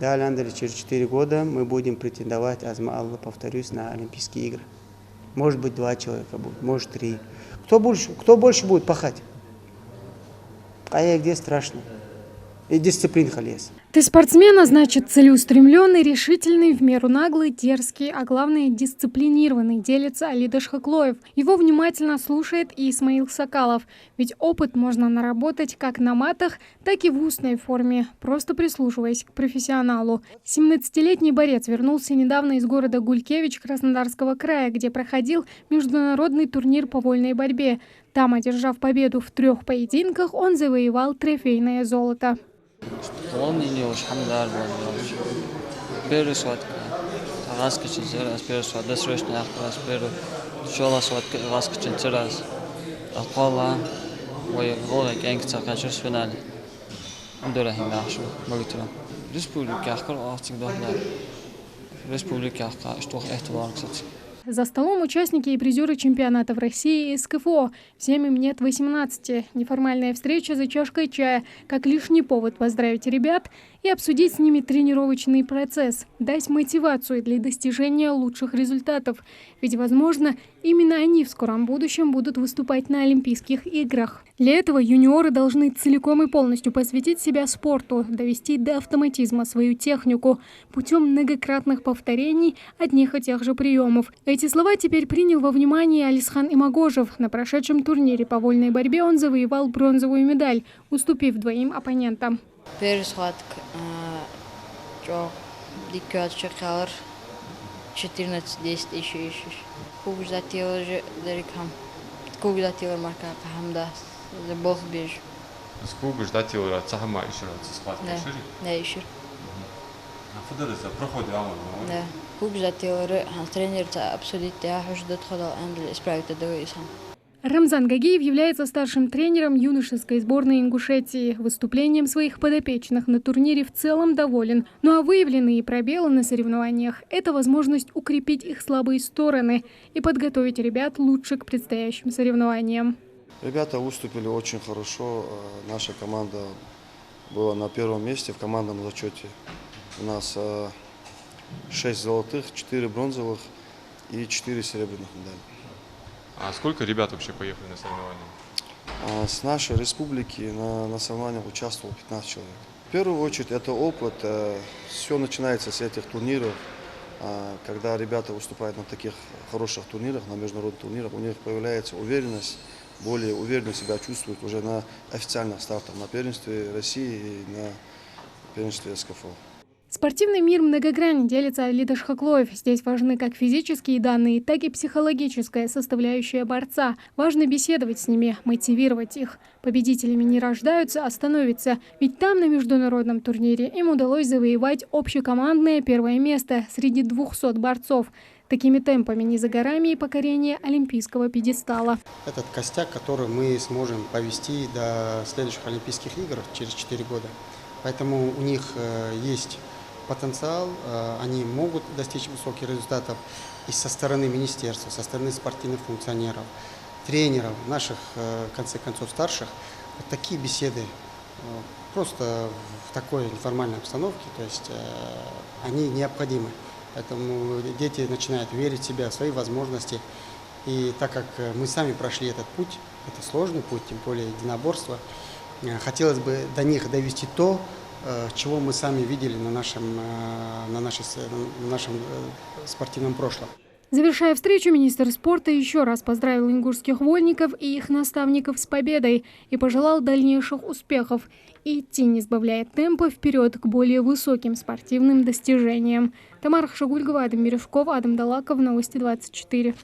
Далее, через 4 года мы будем претендовать, азма-Аллах, повторюсь, на Олимпийские игры. Может быть, 2 человека будет, может 3. Кто больше будет пахать? А где страшно? И дисциплин халес. Ты спортсмен, а значит целеустремленный, решительный, в меру наглый, дерзкий, а главное дисциплинированный, делится Али Дашхаклоев. Его внимательно слушает и Исмаил Сакалов. Ведь опыт можно наработать как на матах, так и в устной форме, просто прислушиваясь к профессионалу. 17-летний борец вернулся недавно из города Гулькевич Краснодарского края, где проходил международный турнир по вольной борьбе. Там, одержав победу в 3 поединках, он завоевал трофейное золото. За столом участники и призеры чемпионатов России из КФО. Всем им нет 18. Неформальная встреча за чашкой чая, как лишний повод поздравить ребят и обсудить с ними тренировочный процесс, дать мотивацию для достижения лучших результатов. Ведь, возможно, именно они в скором будущем будут выступать на Олимпийских играх. Для этого юниоры должны целиком и полностью посвятить себя спорту, довести до автоматизма свою технику путем многократных повторений одних и тех же приемов. Эти слова теперь принял во внимание Алисхан Имагожев. На прошедшем турнире по вольной борьбе он завоевал бронзовую медаль, уступив 2 оппонентам. Первый схватка 14-10 еще. Куг затеял же Дарикам. Куг затеял марка Хамда. За бог бежь. Куг затеял Цахама еще раз схватка. Да, еще. Федерация проходит амал. Да. Куг затеял тренер обсудить, я хочу додходил Андрей исправить это сам. Рамзан Гагиев является старшим тренером юношеской сборной Ингушетии. Выступлением своих подопечных на турнире в целом доволен. Ну а выявленные пробелы на соревнованиях – это возможность укрепить их слабые стороны и подготовить ребят лучше к предстоящим соревнованиям. Ребята выступили очень хорошо. Наша команда была на 1-м месте в командном зачете. У нас 6 золотых, 4 бронзовых и 4 серебряных медали. А сколько ребят вообще поехали на соревнования? С нашей республики на соревнованиях участвовало 15 человек. В первую очередь это опыт. Все начинается с этих турниров. Когда ребята выступают на таких хороших турнирах, на международных турнирах, у них появляется уверенность, более уверенно себя чувствуют уже на официальных стартах, на первенстве России и на первенстве СКФО. Спортивный мир многогранен, делится Али Дашхаклоев. Здесь важны как физические данные, так и психологическая составляющая борца. Важно беседовать с ними, мотивировать их. Победителями не рождаются, а становятся. Ведь там, на международном турнире, им удалось завоевать общекомандное 1-е место среди 200 борцов. Такими темпами не за горами и покорение олимпийского пьедестала. Этот костяк, который мы сможем повести до следующих Олимпийских игр через 4 года. Поэтому у них есть потенциал, они могут достичь высоких результатов и со стороны министерства, со стороны спортивных функционеров, тренеров, наших, в конце концов, старших. Вот такие беседы просто в такой неформальной обстановке, то есть они необходимы. Поэтому дети начинают верить в себя, в свои возможности. И так как мы сами прошли этот путь, это сложный путь, тем более единоборство, хотелось бы до них довести то, чего мы сами видели на нашем спортивном прошлом. Завершая встречу, министр спорта еще раз поздравил ингушских вольников и их наставников с победой и пожелал дальнейших успехов и идти, не сбавляя темпа, вперед к более высоким спортивным достижениям. Тамара Хашагульгова, Адам Мережков, Адам Далаков, Новости 24.